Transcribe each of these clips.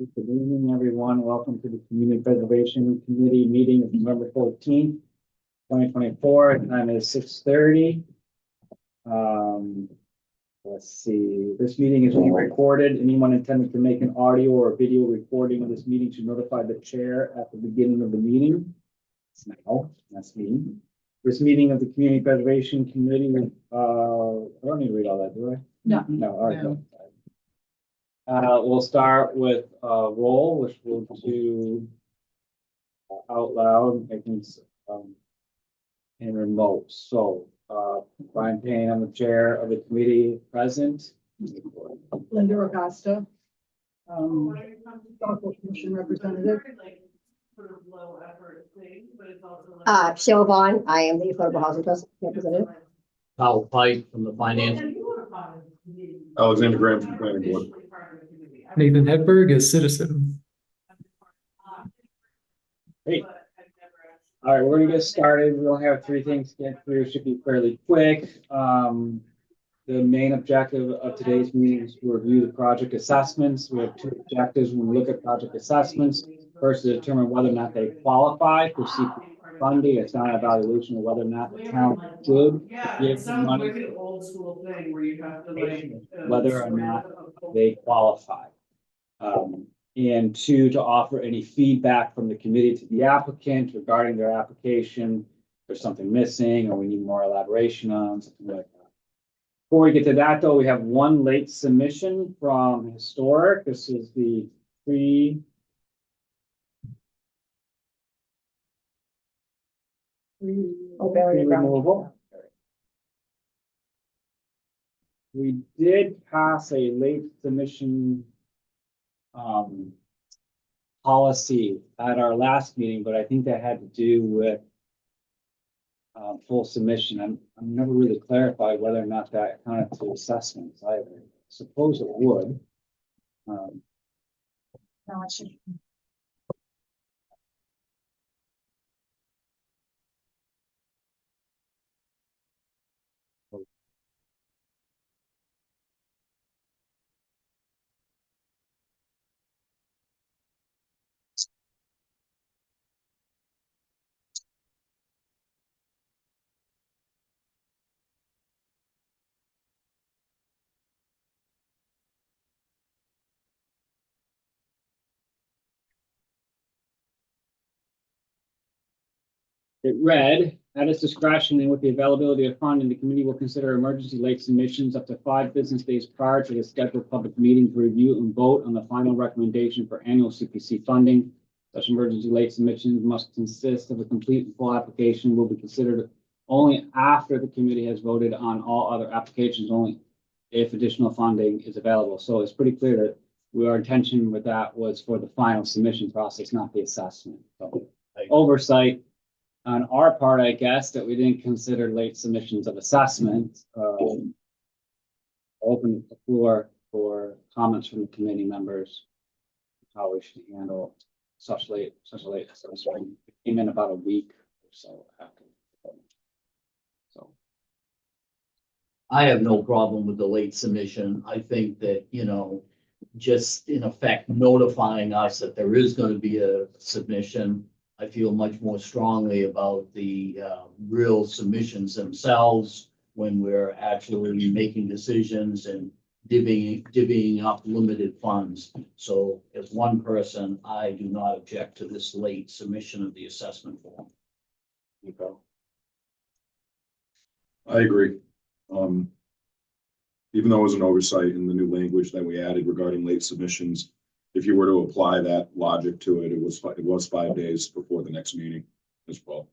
Good evening, everyone. Welcome to the Community Preservation Committee meeting of November 14th, 2024. Time is 6:30. Let's see. This meeting is being recorded. Anyone intending to make an audio or video recording of this meeting should notify the chair at the beginning of the meeting. It's now, that's me. This meeting of the Community Preservation Committee, I don't need to read all that, do I? No. No, all right. No. We'll start with roll, which we'll do out loud, making in remote. So Brian Payne, I'm the chair of the committee, present. Linda Acosta, Stockholm Commission representative. Sheila Vaughn, I am the Affordable Housing Trust representative. Kyle Pike from the finance. Alexander Graham from planning board. Nathan Hedberg as citizen. Great. All right, we're gonna get started. We only have 3 things to get through. Should be fairly quick. The main objective of today's meeting is to review the project assessments. We have 2 objectives when we look at project assessments. First, to determine whether or not they qualify for CPC funding. It's not an evaluation of whether or not the town should give the money, Old school thing where you have to whether or not they qualify. And 2, to offer any feedback from the committee to the applicant regarding their application. If there's something missing or we need more elaboration on, something like that. Before we get to that, though, we have 1 late submission from Historic. This is the tree removal. We did pass a late submission policy at our last meeting, but I think that had to do with full submission. I'm never really clarified whether or not that counted to assessments. I suppose it would. No, it should. It read, at its discretion and with the availability of funding, the committee will consider emergency late submissions up to 5 business days prior to the scheduled public meeting to review and vote on the final recommendation for annual CPC funding. Such emergency late submissions must consist of a complete and full application, will be considered only after the committee has voted on all other applications, only if additional funding is available. So it's pretty clear that our intention with that was for the final submission process, not the assessment. So oversight on our part, I guess, that we didn't consider late submissions of assessments. Open the floor for comments from the committee members, how we should handle such late assessment. It came in about a week or so after. So I have no problem with the late submission. I think that, just in effect notifying us that there is going to be a submission. I feel much more strongly about the real submissions themselves when we're actually making decisions and divvying up limited funds. So as one person, I do not object to this late submission of the assessment form. I agree. Even though it was an oversight in the new language that we added regarding late submissions, if you were to apply that logic to it, it was 5 days before the next meeting as well.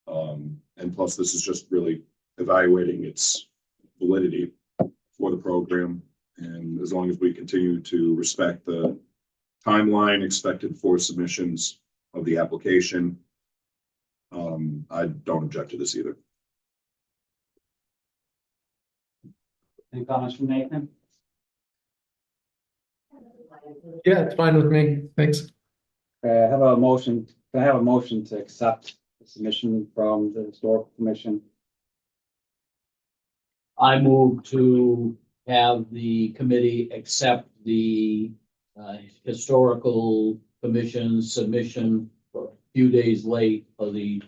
And plus, this is just really evaluating its validity for the program. And as long as we continue to respect the timeline expected for submissions of the application, I don't object to this either. any comments from Nathan? Yeah, it's fine with me. Thanks. I have a motion. Can I have a motion to accept the submission from the Historical Commission? I move to have the committee accept the historical commission submission for a few days late for the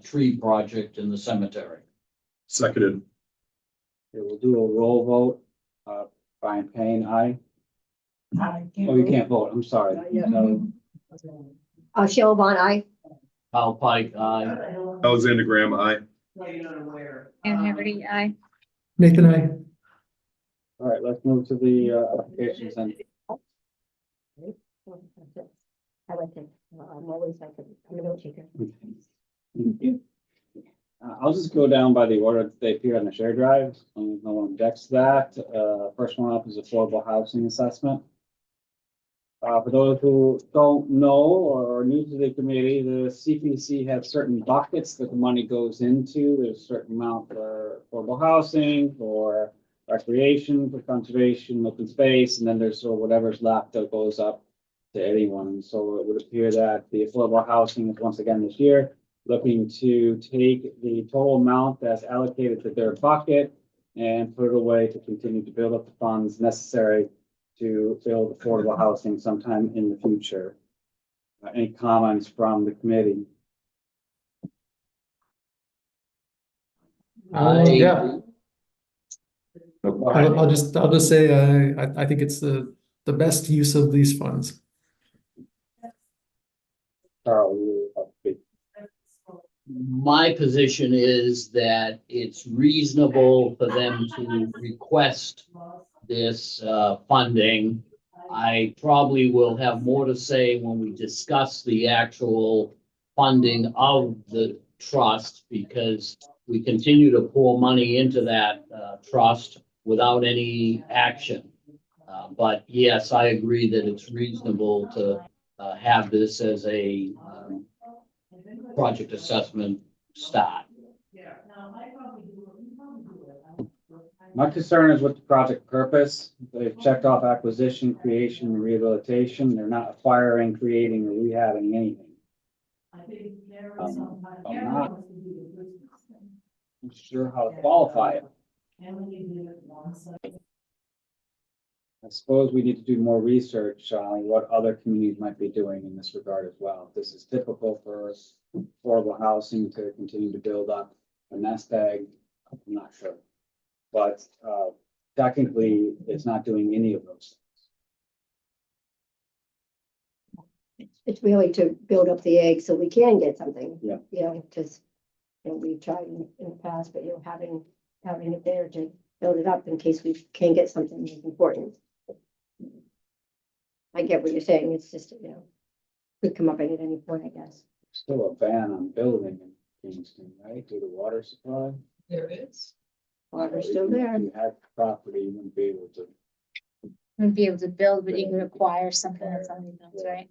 tree project in the cemetery. Seconded. Okay, we'll do a roll vote. Brian Payne, aye. Oh, you can't vote. I'm sorry. Not yet. No. Cheryl Vaughn, I. Kyle Pike, aye. Alexander Graham, aye. You're not aware. And Haverty, aye. Nathan, I. All right, let's move to the applications and I went to, I'm always like, I'm a note taker. I'll just go down by the order that they appear on the share drive. No one objects to that. First one up is affordable housing assessment. For those who don't know or are new to the committee, the CPC has certain buckets that the money goes into. There's a certain amount for affordable housing, for recreation, for conservation, open space, and then there's sort of whatever's left that goes up to anyone. So it would appear that the affordable housing is once again this year looking to take the total amount that's allocated to their bucket and put it away to continue to build up the funds necessary to build affordable housing sometime in the future. Any comments from the committee? Yeah. I'll just say, I think it's the best use of these funds. Carl, you have to speak. My position is that it's reasonable for them to request this funding. I probably will have more to say when we discuss the actual funding of the trust, because we continue to pour money into that trust without any action. But yes, I agree that it's reasonable to have this as a project assessment start. My concern is with the project purpose. They've checked off acquisition, creation, and rehabilitation. They're not acquiring, creating, or rehabbing anything. I'm not sure how to qualify it. I suppose we need to do more research on what other communities might be doing in this regard as well. If this is typical for affordable housing to continue to build up a nest egg, I'm not sure. But technically, it's not doing any of those things. It's really to build up the egg so we can get something. Yeah. You know, just, we've tried in the past, but having it there to build it up in case we can get something that's important. I get what you're saying. It's just, could come up at any point, I guess. Still a ban on building in Kingston, right? Due to water supply. There is. Water's still there. If you had property, you wouldn't be able to. Wouldn't be able to build, but you can acquire something that's already built, right?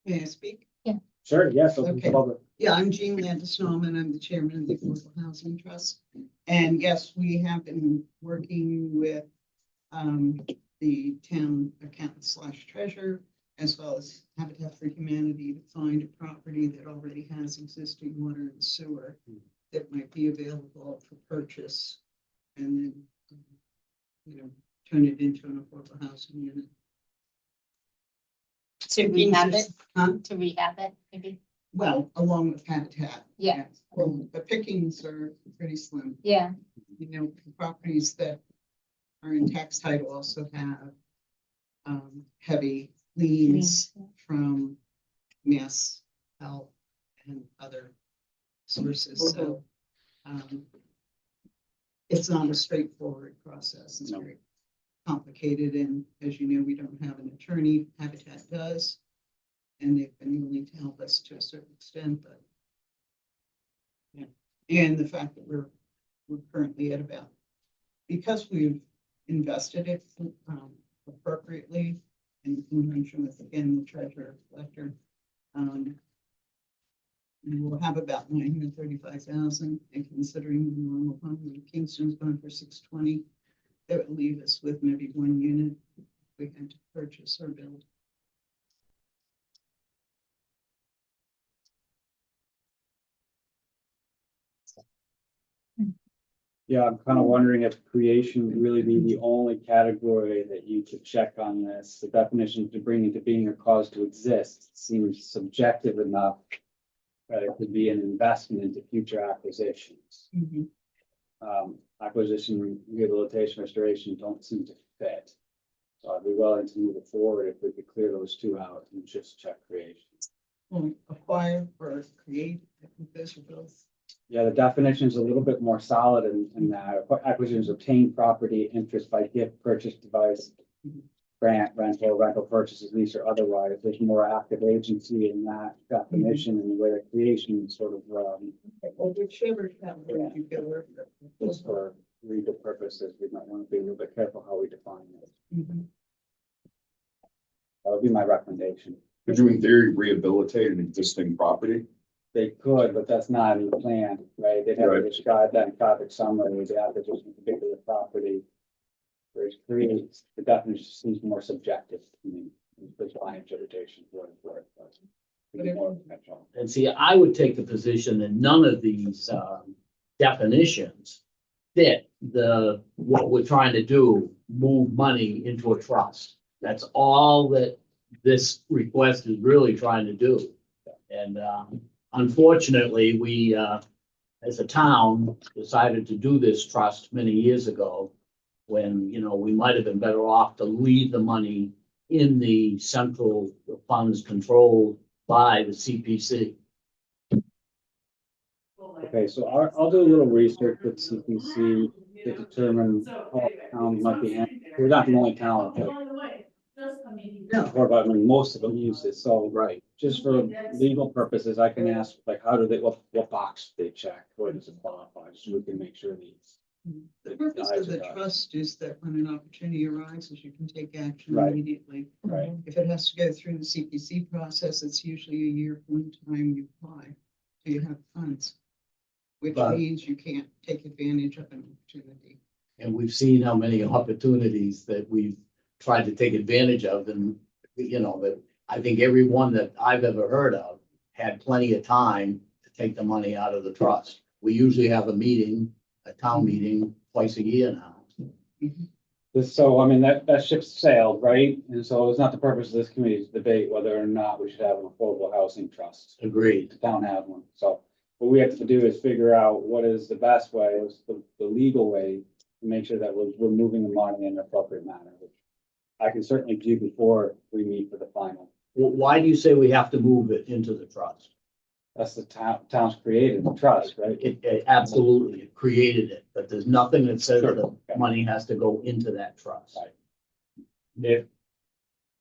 May I speak? Sure, yes. Open to Okay. public. Yeah, I'm Jean Landis-Norman. I'm the chairman of the Affordable Housing Trust. And yes, we have been working with the town accountant / treasurer, as well as Habitat for Humanity, to find a property that already has existing water and sewer that might be available for purchase, and then, turn it into an affordable housing unit. To rehab it, Huh? to rehab it, maybe. Well, along with Habitat. Yeah. The pickings are pretty slim. Yeah, Properties that are in tax title also have heavy liens from mass health and other sources. So it's not a straightforward process. It's No. very complicated. And as you know, we don't have an attorney. Habitat does. And they've been willing to help us to a certain extent, but yeah. And the fact that we're currently at about, because we've invested it appropriately, and in conjunction with, again, the treasurer collector, we will have about 935,000, and considering the normal home in Kingston's going for 620, that would leave us with maybe one unit if we had to purchase or build. Yeah, I'm kind of wondering if creation would really be the only category that you could check on this. The definition to bring into being or cause to exist seems subjective enough. That it could be an investment into future acquisitions. Mhm. Acquisition, rehabilitation, restoration don't seem to fit. So I'd be willing to move it forward if we could clear those two out and just check creation. Acquire or create, I think those are both. Yeah, the definition is a little bit more solid in that acquisitions obtain property interest by gift, purchase, device, grant, rental purchases, lease or otherwise. There's more active agency in that definition and the way the creation is sort of, Or whichever category you feel we're. just for legal purposes, we might want to be a little bit careful how we define it. Mhm. That would be my recommendation. Could you in theory rehabilitate an existing property? They could, but that's not in the plan, right? They'd have to Right. describe that in project summary, the acquisition of particular property. Whereas creates, the definition seems more subjective, I mean, there's my interpretation for it, but it's more potential. And see, I would take the position that none of these definitions fit what we're trying to do, move money into a trust. That's all that this request is really trying to do. And unfortunately, we, as a town, decided to do this trust many years ago, when, we might have been better off to leave the money in the central funds controlled by the CPC. Okay, so I'll do a little research with CPC to determine how towns might be handling. We're not the only town, but or about, most of them use this, so. Right. Just for legal purposes, I can ask, like, how do they, what box do they check, where does it qualify, so we can make sure these. The purpose of the Eyes are trust is that when an opportunity arises, you can take action Right. immediately. Right, If it has to go through the CPC process, it's usually a year from the time you apply, so you have funds. Which But- means you can't take advantage of an opportunity. And we've seen how many opportunities that we've tried to take advantage of, and, that I think every one that I've ever heard of had plenty of time to take the money out of the trust. We usually have a town meeting twice a year now. so, I mean, that ship's sailed, right? And so it's not the purpose of this committee to debate whether or not we should have an affordable housing trust. Agreed. The town has one, so what we have to do is figure out what is the best way, is the legal way to make sure that we're moving the money in an appropriate manner, which I can certainly do before we meet for the final. Why do you say we have to move it into the trust? That's the town's created the trust, right? It absolutely created it, but there's nothing that says Sure. that money has to go into that trust. Right. If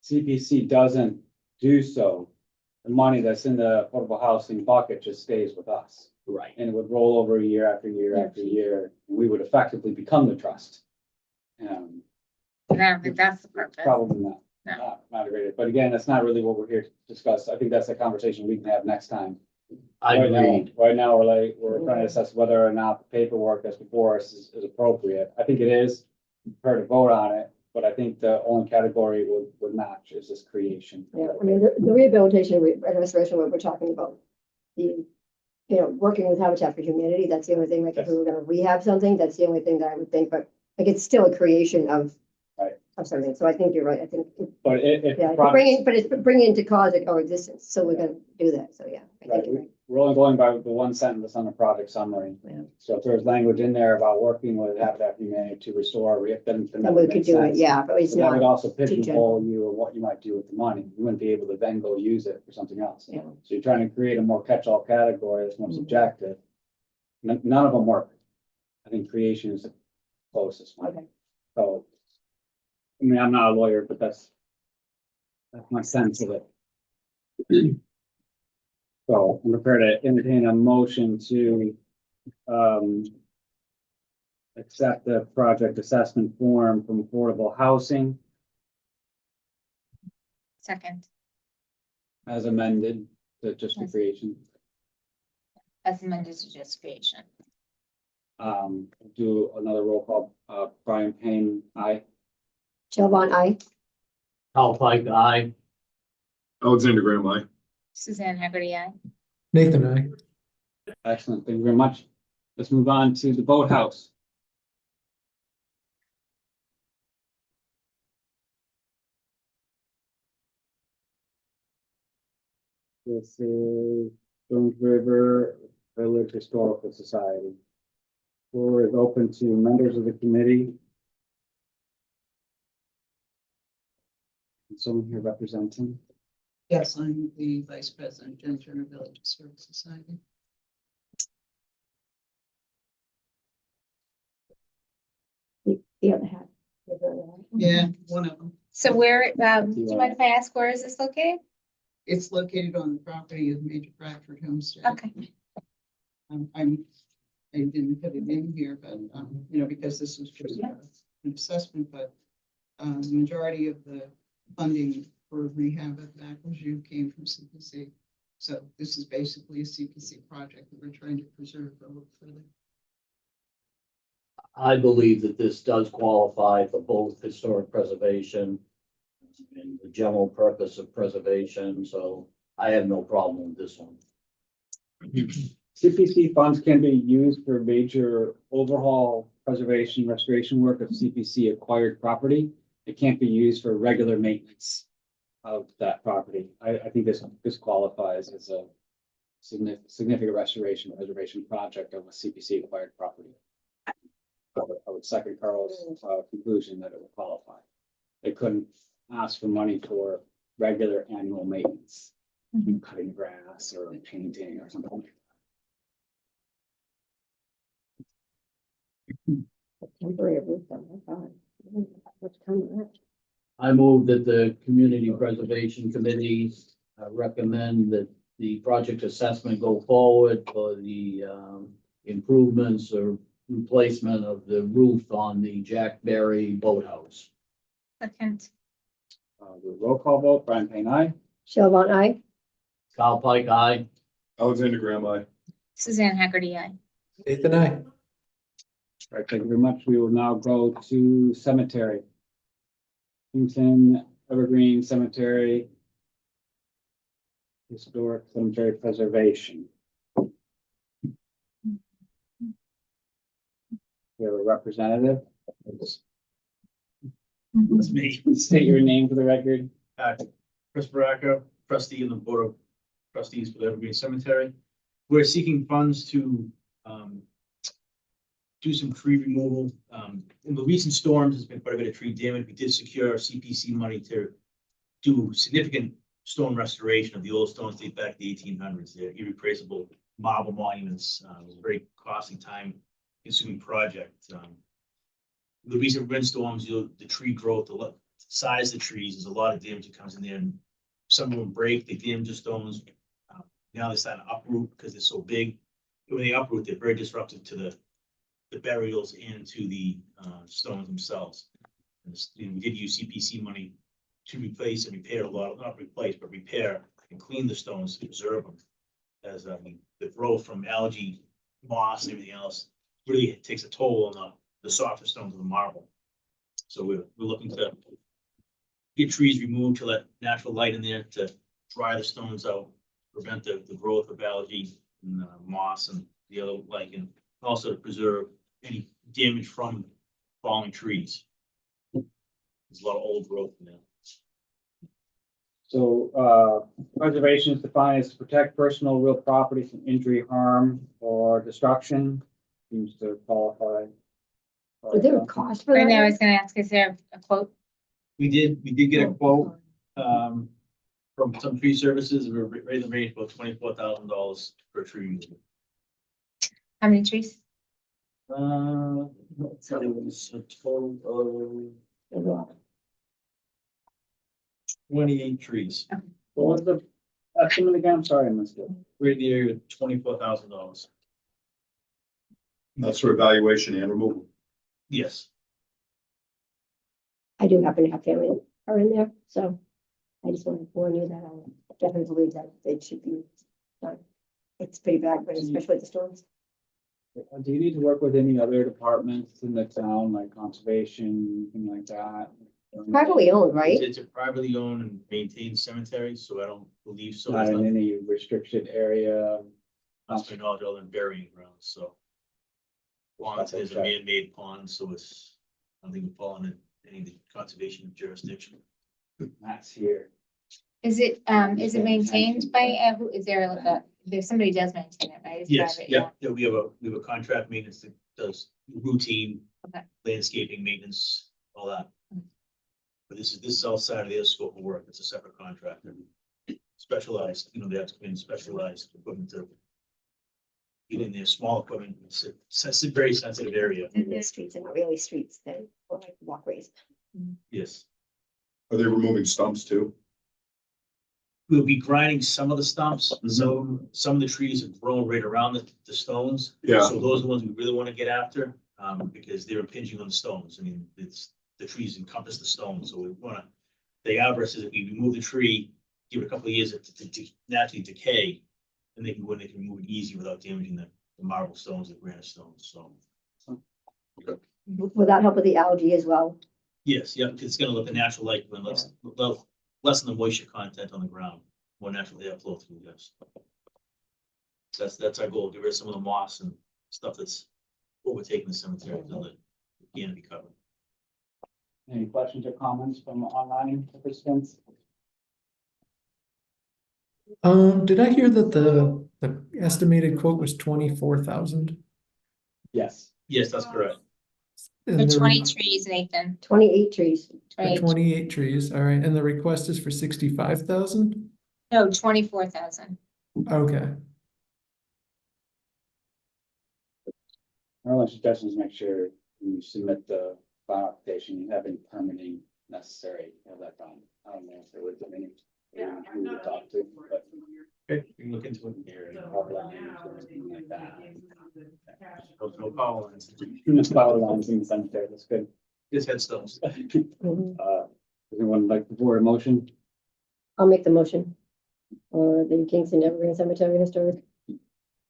CPC doesn't do so, the money that's in the affordable housing bucket just stays with us. Right. And it would roll over year after year after year, and we would effectively become the trust. And I don't think that's the purpose. Probably not, No. not rated, but again, that's not really what we're here to discuss. I think that's a conversation we can have next time. I Right now- agreed. Right now, we're trying to assess whether or not the paperwork that's before us is appropriate. I think it is, prepared to vote on it, but I think the only category would match is this creation. Yeah, I mean, the rehabilitation and restoration, what we're talking about, working with Habitat for Humanity, that's the only thing, like, if we were gonna rehab something, that's the only thing that I would think, but, like, it's still a creation of. Right. Of something, so I think you're right, I think, But if. yeah, the project- but it's bringing into cause it coexistence, so we're gonna do that, so, yeah. I Right, think you're right. we're only going by the one sentence on the project summary. Yeah. So if there's language in there about working with Habitat for Humanity to restore, then Then we could do it, yeah, but it's So that would not, also pigeonhole general. you of what you might do with the money. You wouldn't be able to then go use it for something else. Yeah. So you're trying to create a more catch-all category that's more Mhm. subjective. None of them work. I think creation is the closest one. okay, So, I mean, I'm not a lawyer, but that's my sense of it. So I'm prepared to entertain a motion to, accept the project assessment form from Affordable Housing Second, as amended, to just the Yes. creation. as amended to just creation. Do another roll call, Brian Payne, aye. Jill Bond, aye. Hal Pike, aye. Alexander Graham, aye. Suzanne Haggerty, aye. Nathan, I. Excellent, thank you very much. Let's move on to the boathouse. This is Jones River Village Historical Society. Floor is open to members of the committee. Someone here representing. Yes, I'm the vice president, Jones River Village Historical Society. The other hat. Yeah, one of them. So where, do you mind if I ask, where is this located? It's located on the property of Major Bradford Homestead. Okay. I didn't put it in here, but, you know, because this was just an assessment, but the majority of the funding for rehab of that came from CPC. So this is basically a CPC project that we're trying to preserve for a little further. I believe that this does qualify for both historic preservation and the general purpose of preservation, so I have no problem with this one. CPC funds can be used for major overhaul, preservation, restoration work of CPC acquired property. It can't be used for regular maintenance of that property. I think this qualifies as a significant restoration, preservation project of a CPC acquired property. I would second Carl's conclusion that it would qualify. They couldn't ask for money for regular annual maintenance, cutting grass or painting or something like that. Temporary roof on my God. What's coming up? I move that the Community Preservation Committee recommend that the project assessment go forward for the improvements or replacement of the roof on the Jack Berry Boathouse. Second. The roll call vote, Brian Payne, aye. Shellbone, aye. Kyle Pike, aye. Alexander Graham, aye. Suzanne Haggerty, aye. Nathan, I. All right, thank you very much. We will now go to cemetery. Kingston Evergreen Cemetery. Historic Cemetery Preservation. We have a representative. That's me. State your name for the record. Chris Baracco, trustee in the Board of Trustees for the Evergreen Cemetery. We're seeking funds to do some tree removal. In the recent storms, there's been quite a bit of tree damage. We did secure CPC money to do significant stone restoration of the old stones date back to the 1800s. They're irreplaceable marble monuments. It was a very costly, time-consuming project. The recent windstorms, the tree growth, the size of the trees, there's a lot of damage that comes in there, and some of them break, they damage the stones. Now they're starting to uproot because they're so big. When they uproot, they're very disruptive to the burials and to the stones themselves. And we did use CPC money to replace and repair a lot, not replace, but repair and clean the stones to preserve them. As the growth from algae, moss, and everything else really takes a toll on the softer stones of the marble. So we're looking to get trees removed to let natural light in there to dry the stones out, prevent the growth of algae and moss and the other lichen, also to preserve any damage from falling trees. There's a lot of old growth in there. So, preservation is defined as to protect personal real property from injury, harm, or destruction. Seems to qualify. Was there a cost for Right now, I that? was gonna ask, is there a quote? We did get a quote from some tree services. We're raising the range about $24,000 per tree removal. How many trees? So it was a total There's a lot. 28 trees. What was the estimate again? Sorry, I missed it. We're in the area of $24,000. That's for evaluation and removal. Yes. I do happen to have family that are in there, so I just want to warn you that I definitely believe that it should be done. It's pretty bad, but especially with the storms. Do you need to work with any other departments in the town, like conservation, anything like that? Privately owned, right? It's a privately owned and maintained cemetery, so I don't believe so. Not It's in not, any restricted area? not to my knowledge, other than burying grounds, so. Ponds, there's a Okay. man-made pond, so it's, I think we fall into any of the conservation jurisdiction. That's here. Is it maintained by, who, is there like there's somebody does maintain it, right? It's Yes, private, yeah, we have a contract maintenance that does routine Okay. landscaping maintenance, all that. But this is outside of their scope of work. It's a separate contractor. Specialized, they have to come in specialized equipment to get in there, small equipment. It's a very sensitive area. And the streets are not really streets, they're like walkways. Yes. Are they removing stumps too? We'll be grinding some of the stumps, so some of the trees have grown right around the stones. Yeah. So those are the ones we really want to get after, because they're impinging on the stones. I mean, the trees encompass the stones, so we wanna, the arborist is if we remove the tree, give it a couple of years to naturally decay, and they can remove it easy without damaging the marble stones, the granite stones, so. Will that help with the algae as well? Yes, yeah, it's gonna let the natural light, lessen the moisture content on the ground, more natural air flow through, yes. That's our goal, get rid of some of the moss and stuff that's overtaking the cemetery, until the canopy cover. Any questions or comments from online participants? Did I hear that the estimated quote was 24,000? Yes. Yes, that's correct. For 20 trees, Nathan. 28 trees. For 28. 28 trees, all right, and the request is for 65,000? No, 24,000. Okay, Our only suggestion is make sure when you submit the file application, you have any permitting necessary, have that done. I don't know if there was any. Who to talk to, but. Okay, we can look into it. Power lines or anything like that. No power lines, Power lines in the cemetery, that's good. just headstones. Mhm. Does anyone like the board motion? I'll make the motion. For the Kingston Evergreen Cemetery Historic.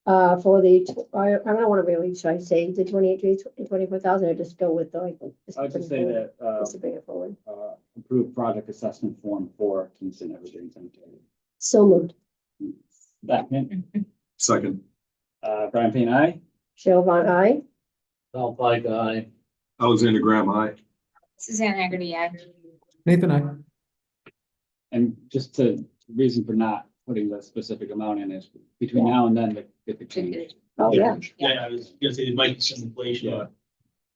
For the, I don't want to really, should I say the 28 trees, 24,000, or just go with the, like. I would just say that, Just to bring it forward. approved project assessment form for Kingston Evergreen Cemetery. So moved. Second, Second, Brian Payne, aye. Cheryl Von I. South by guy. Alexander Graham, aye. Suzanne Haggerty, yeah. Nathan, I. And just to, reason for not putting the specific amount in is between now and then, it could change. Oh, yeah. Yeah, I was gonna say there might be some inflation, or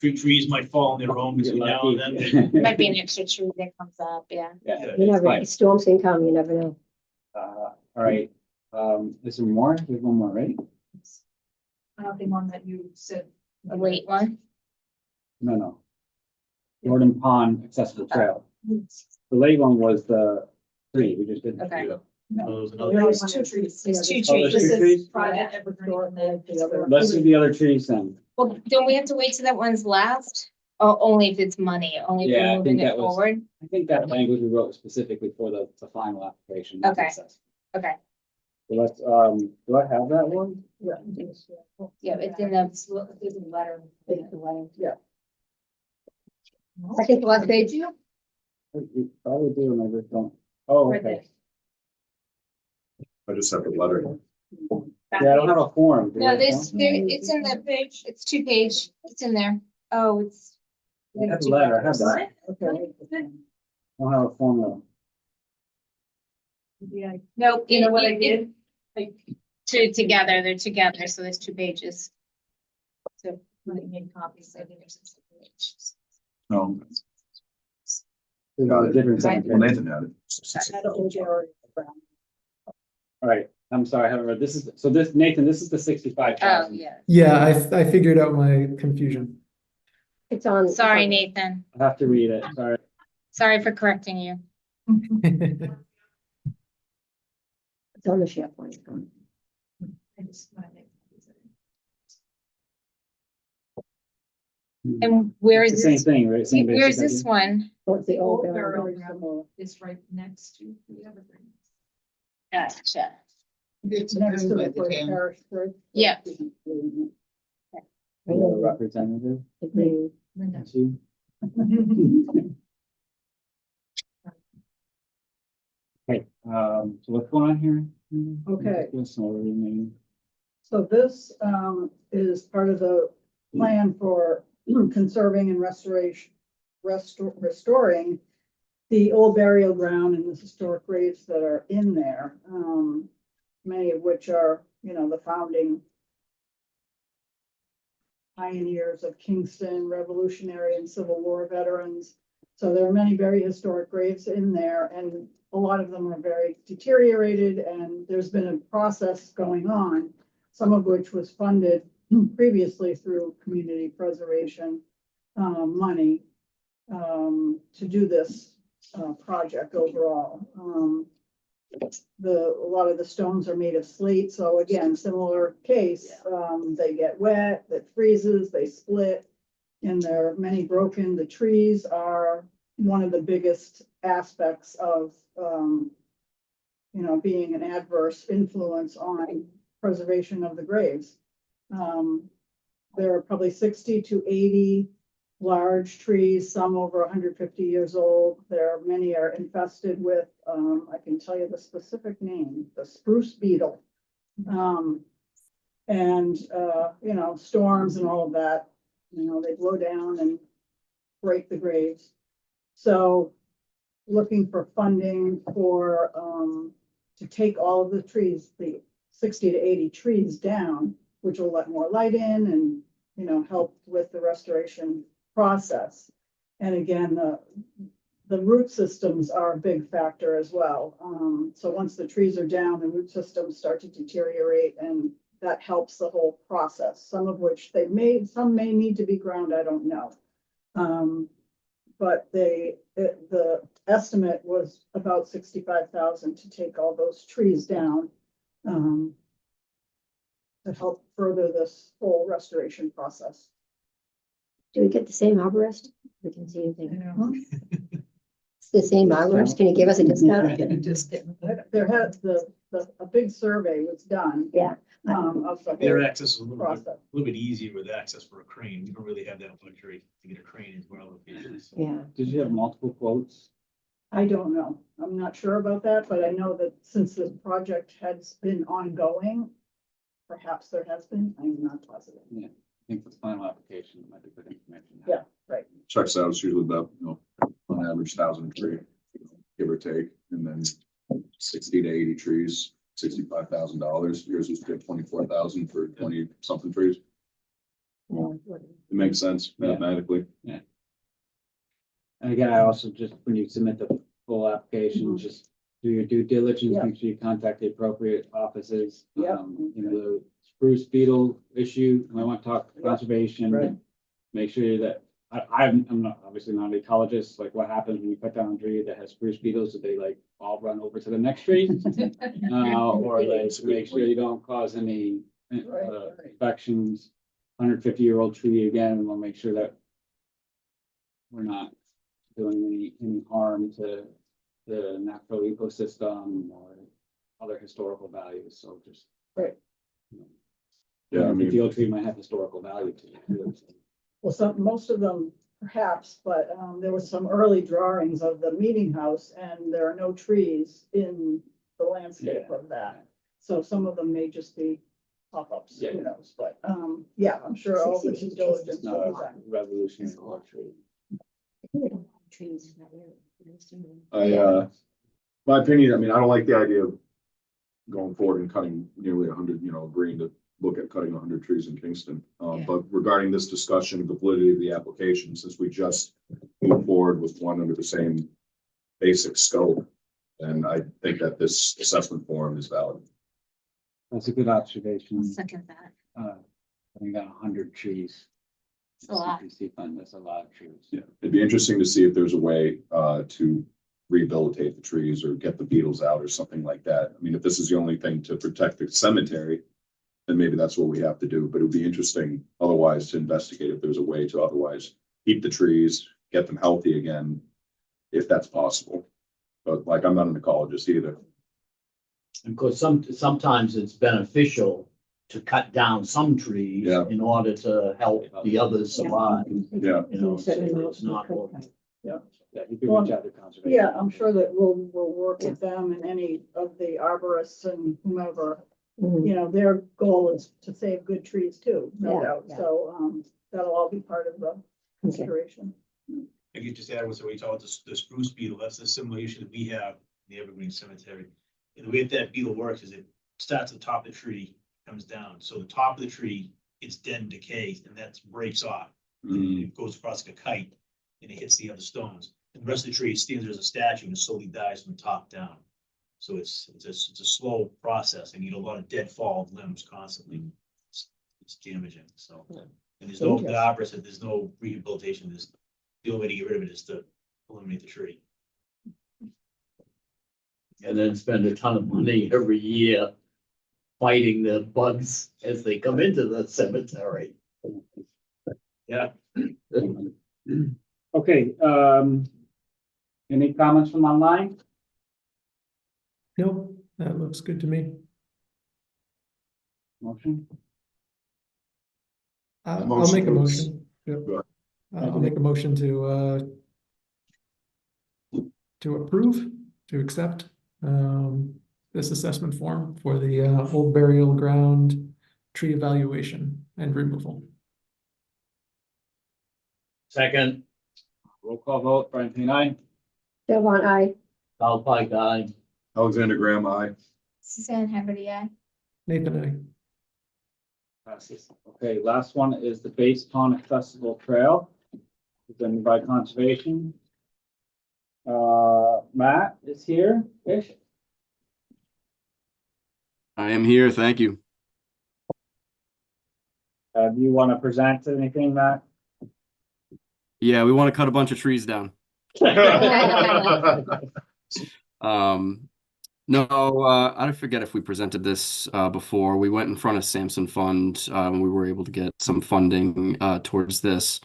trees might fall on their own between now and then. Might be an extra tree that comes up, yeah. Yeah, You never, fine. storms can come, you never know. All right, is there more? There's one more, right? The one that you said. A late one. No. Jordan Pond accessible trail. The late one was the three, we just did. Okay. There's another- There's two trees. There's two Oh, there's trees. two trees? Private evergreen and then it's the- Let's do the other trees then. Well, don't we have to wait till that one's last? Or only if it's money, only if Yeah, I we're think moving it that was- forward? I think that language we wrote specifically for the final application. not the Okay. assessment. Okay, So let's, do I have that one? yeah, it's in the letter. Yeah. Second to last page. We probably do, and I just don't. Oh, Right okay. I just have the letter. Yeah, I don't have a form. Do I No, have a this, form? there, it's in the page, it's 2 page, it's in there. Oh, it's. I have the letter, I have that. Okay. I don't have a form though. Yeah, Nope. you know what I did? Like, Two together, they're together, so there's 2 pages. So. I made copies. I think there's some pages. No, There's Got a it. different well, cemetery. Nathan had it. All right, I'm sorry, I haven't read, this is, so this, Nathan, this is the 65,000. Oh, yeah. Yeah, I figured out my confusion. It's on. Sorry, Nathan. I have to read it, sorry. Sorry for correcting you. It's on the SharePoint. I just wanna make copies of it. And where It's is the same this? thing, right? Same Where's basic this idea. one? What's the old Old barrel? burial ground is right next to the evergreen. Gotcha. It's next to it, the town. Yeah. You have a representative, Agree. Linda. that's you. Okay, so what's going on here? Okay. Yes, already made. So this is part of the plan for conserving and restoring the old burial ground and the historic graves that are in there, many of which are, you know, the founding pioneers of Kingston, Revolutionary and Civil War veterans. So there are many very historic graves in there, and a lot of them are very deteriorated, and there's been a process going on, some of which was funded previously through community preservation money to do this project overall. A lot of the stones are made of slate, so again, similar case, they get wet, it freezes, they split, and there are many broken. The trees are one of the biggest aspects of, you know, being an adverse influence on preservation of the graves. There are probably 60 to 80 large trees, some over 150 years old. Many are infested with, I can tell you the specific name, the spruce beetle. You know, storms and all of that, you know, they blow down and break the graves. So looking for funding for, to take all of the trees, the 60 to 80 trees down, which will let more light in and, you know, help with the restoration process. And again, the root systems are a big factor as well. So once the trees are down, the root systems start to deteriorate, and that helps the whole process. Some of which some may need to be ground, I don't know. But the estimate was about 65,000 to take all those trees down, to help further this whole restoration process. Do we get the same arborist? We can see I anything. know. It's the same arborist. Can you give us a discount? There has a big survey was done. Yeah. Of the Their whole access is a process. little bit easier with access for a crane. We don't really have that luxury to get a crane into our locations. Yeah. Did you have multiple quotes? I don't know. I'm not sure about that, but I know that since this project has been ongoing, perhaps there has been, I'm not positive. I think the final application might be good information. Yeah. Right. Checks out, it's usually about, you know, on average 1,000 tree, give or take, and then 60 to 80 trees, $65,000. Yours was 24,000 for 20 something trees. Well, it makes sense mathematically. And again, I also just, when you submit the full application, just do your due diligence, Yeah. make sure you contact the appropriate offices. Yeah. You know, the spruce beetle issue, I want to talk Yeah. conservation. Right. Make sure that, I'm not, obviously not an ecologist, like what happens when you cut down a tree that has spruce beetles, do they like all run over to the next tree? Or like, make sure you don't cause any Right. infections. 150-year-old tree again, we'll make sure that we're not doing any harm to the natural ecosystem or other historical values, so just. Right. you know, Yeah, I The mean, deal tree might have historical value to it. Well, most of them perhaps, but there was some early drawings of the meeting house, and there are no trees in the landscape of that. So some of them may just be pop-ups, Yeah. who knows, but yeah, I'm sure all the due diligence It's will not be a done. revolutionary tree. Trees in that area. My opinion, I mean, I don't like the idea of going forward and cutting nearly 100, you know, agreeing to look at cutting 100 trees in Kingston. But regarding this discussion of the validity of the application, since we just moved forward with one under the same basic scope, and I think that this assessment form is valid. That's a good observation. I'll second that. Putting down 100 trees. It's a lot. CPC fund, that's a lot of trees. Yeah, it'd be interesting to see if there's a way to rehabilitate the trees or get the beetles out or something like that. I mean, if this is the only thing to protect the cemetery, then maybe that's what we have to do. But it would be interesting otherwise to investigate if there's a way to otherwise keep the trees, get them healthy again, if that's possible. But like, I'm not an ecologist either. Of course, sometimes it's beneficial to cut down some trees Yeah. in order to help the others survive. Yeah. You know, it's not. Yeah, you can reach out to conservation. Yeah, I'm sure that we'll work with them and any of the arborists and whomever. Mhm. You know, their goal is to save good trees too, no Yeah, doubt. yeah. So that'll all be part of the consideration. I could just add with what you talk about the spruce beetle, that's the similar issue that we have in the Evergreen Cemetery. And the way that beetle works is it starts at the top of the tree, comes down, so the top of the tree, it's dead and decays, and that breaks off. It goes across like a kite, and it hits the other stones. And the rest of the tree stands there as a statue and it slowly dies from the top down. So it's a slow process. I need a lot of dead fall of limbs constantly. It's damaging, so. And there's no, the opera said there's no rehabilitation. The only way to get rid of it is to eliminate the tree. And then spend a ton of money every year fighting the bugs as they come into the cemetery. Yeah. Okay, any comments from online? No, that looks good to me. Motion? I'll make a motion. Yep. Go I'll make a motion to approve, to accept, this assessment form for the, old burial ground tree evaluation and removal. Second, Roll call vote, Brian Payne, aye. Joe Von, I. Kyle Pike, aye. Alexander Graham, aye. Suzanne Haverty, aye. Nathan, Passes. Okay, last one is the Base Pond Accessible Trail, presented by Conservation. Matt is here. Ish. I am here, thank you. Do you want to present anything, Matt? Yeah, we want to cut a bunch of trees down. No, I forget if we presented this before. We went in front of Samson Fund. We were able to get some funding towards this.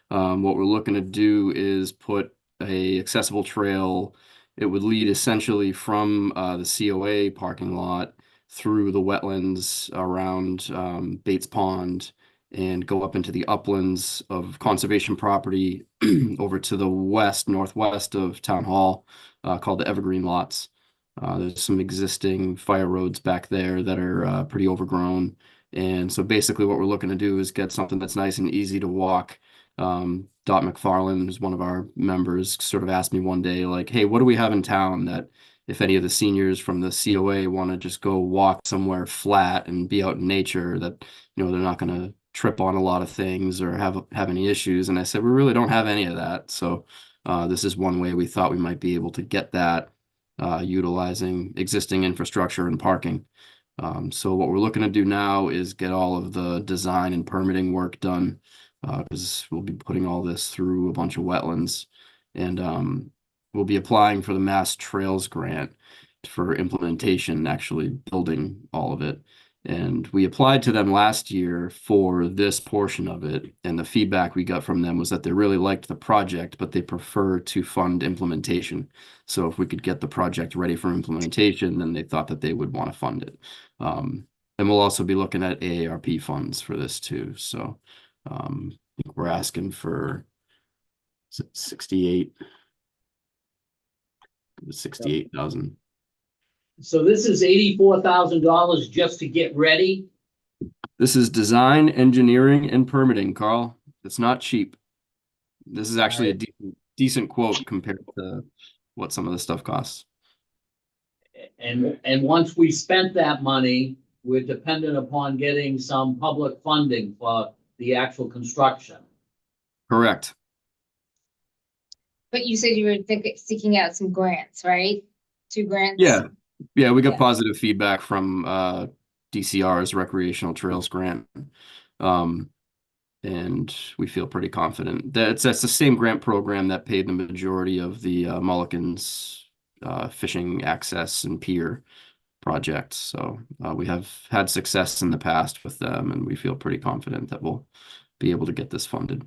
What we're looking to do is put a accessible trail. It would lead essentially from the COA parking lot through the wetlands around Bates Pond and go up into the uplands of conservation property over to the northwest of Town Hall, called the Evergreen Lots. There's some existing fire roads back there that are pretty overgrown. And so basically what we're looking to do is get something that's nice and easy to walk. Dot McFarland, who's one of our members, sort of asked me one day, like, hey, what do we have in town that if any of the seniors from the COA want to just go walk somewhere flat and be out in nature, that, they're not going to trip on a lot of things or have any issues. And I said, we really don't have any of that. So this is one way we thought we might be able to get that, utilizing existing infrastructure and parking. So what we're looking to do now is get all of the design and permitting work done, because we'll be putting all this through a bunch of wetlands, and we'll be applying for the Mass Trails grant for implementation, actually building all of it. And we applied to them last year for this portion of it, and the feedback we got from them was that they really liked the project, but they prefer to fund implementation. So if we could get the project ready for implementation, then they thought that they would want to fund it. And we'll also be looking at AARP funds for this too. So I think we're asking for 68,000. So this is $84,000 just to get ready. This is design, engineering, and permitting, Carl. It's not cheap. This is actually a decent quote compared to what some of the stuff costs. And once we spent that money, we're dependent upon getting some public funding for the actual construction. Correct. But you said you were seeking out some grants, right? 2 grants? Yeah, we got Yeah. positive feedback from DCR's Recreational Trails Grant. And we feel pretty confident that that's the same grant program that paid the majority of the Mulligan's fishing access and pier projects. So we have had success in the past with them, and we feel pretty confident that we'll be able to get this funded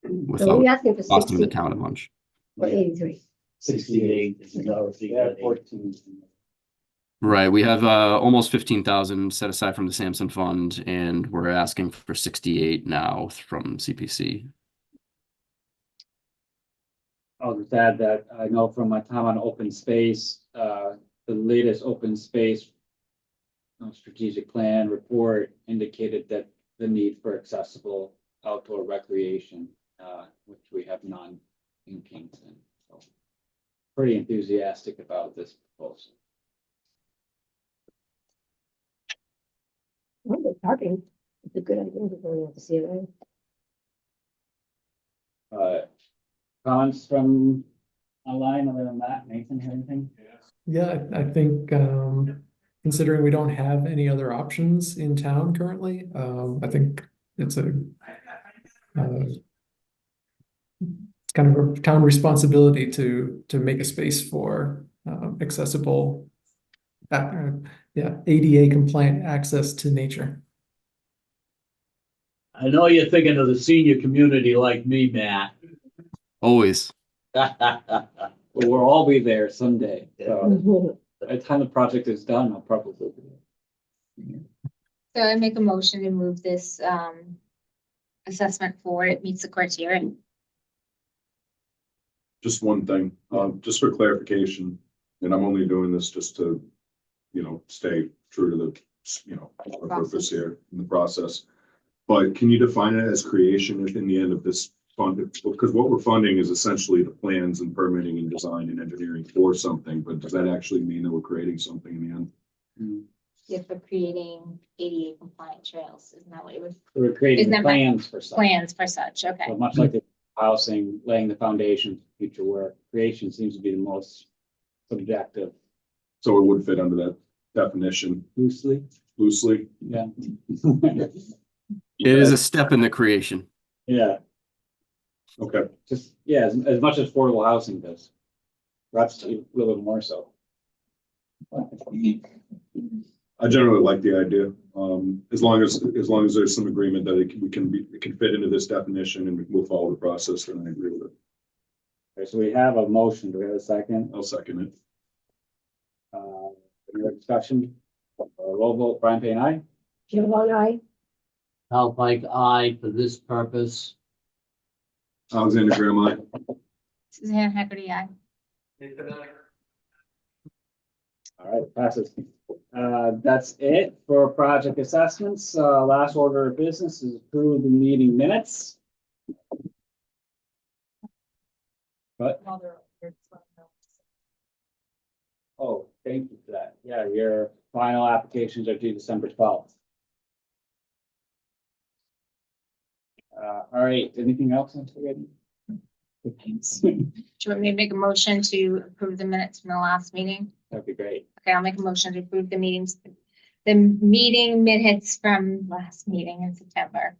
So without we asking for costing the 60 town a bunch. or 83. 68 is our figure. 14. Right, we have almost 15,000 set aside from the Samson Fund, and we're asking for 68 now from CPC. I'll just add that I know from my time on open space, the latest open space strategic plan report indicated that the need for accessible outdoor recreation, which we have none in Kingston. So, pretty enthusiastic about this proposal. Well, the parking, it's a good idea to go out to see it. Comments from online other than that, Nathan, have anything? Yeah, I think, considering we don't have any other options in town currently, I think it's it's kind of a town responsibility to make a space for, accessible, ADA compliant access to nature. I know you're thinking of the senior community like me, Matt. Always. But we'll all be there someday. So Mhm. by the time the project is done, I'll probably be there. So I make a motion to move this, assessment forward. It meets the criteria. Just one thing, just for clarification, and I'm only doing this just to, stay true to the, our purpose here in the process. But can you define it as creation in the end of this fund? Because what we're funding is essentially the plans and permitting and design and engineering for something, but does that actually mean that we're creating something in the end? If we're creating ADA compliant trails, isn't that what it was? We're creating Isn't that my plans for something. Plans for such, okay. So much like the housing, laying the foundation for future work, creation seems to be the most subjective, So it would fit under that definition loosely. Yeah. It is a step in the creation. Yeah, Okay, just, yeah, as much as affordable housing does. Perhaps a little bit more so. I generally like the idea, as long as there's some agreement that it can fit into this definition and we'll follow the process, then I agree with it. Okay, so we have a motion. Do we have a second? I'll second it. Any other discussion? Roll vote, Brian Payne, aye? Jill Von I. Al Pike, aye, for this purpose. Alexander Graham, aye. Suzanne Haggerty, aye. All right, passes. That's it for project assessments. Last order of business is approve the meeting minutes. But, While they're up here, just let me know. oh, thank you for that. Yeah, your final applications are due December 12th. All right, anything else on forgetting? Do you want me to make a motion to approve the minutes from the last meeting? That'd be great. Okay, I'll make a motion to approve the meeting minutes from last meeting in September.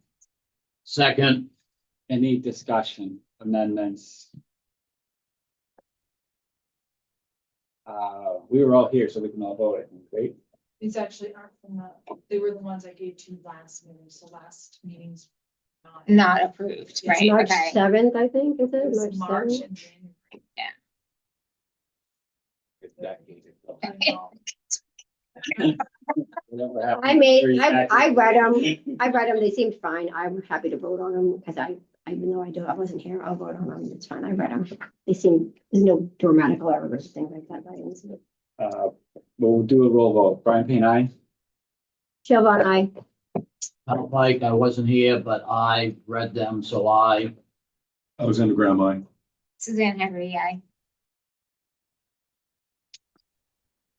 Second, Any discussion, amendments? We were all here, so we can all vote, I think, right? These actually aren't from they were the ones I gave to last meeting, so last meeting's not. Not approved, It's right? March Okay. 7th, I think, is It it? was March March 7th? and January. It's that easy. I know. Whatever happened, I read them, they seemed fine, I'm happy to vote on them, because I even though I wasn't here, I'll vote on them, it's fine, I read them. They seem, there's no grammatical errors, things like that, I didn't see it. We'll do a roll vote. Brian Payne, aye? Jill Von I. Al Pike, I wasn't here, but I read them, so I. Alexander Graham, aye. Suzanne Haggerty, aye.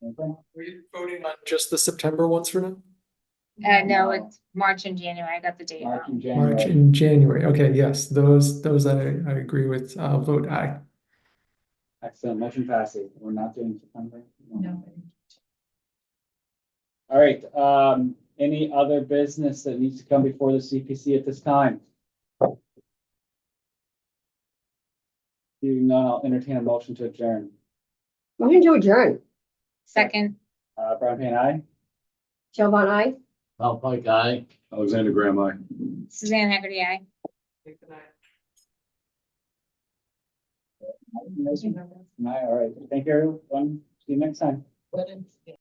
Okay. Were you voting on just the September ones for now? No, it's March and January. I got the date March and wrong. March January. and January. Okay, yes, those I agree with. Vote aye. Excellent, motion passes. We're not doing September. No. All right, any other business that needs to come before the CPC at this time? Seeing none, I'll entertain a motion to adjourn. Motion to adjourn. Second, Brian Payne, aye? Jill Von I. Al Pike, aye. Alexander Graham, aye. Suzanne Haggerty, aye. All right, thank you, everyone. See you next time. But it's-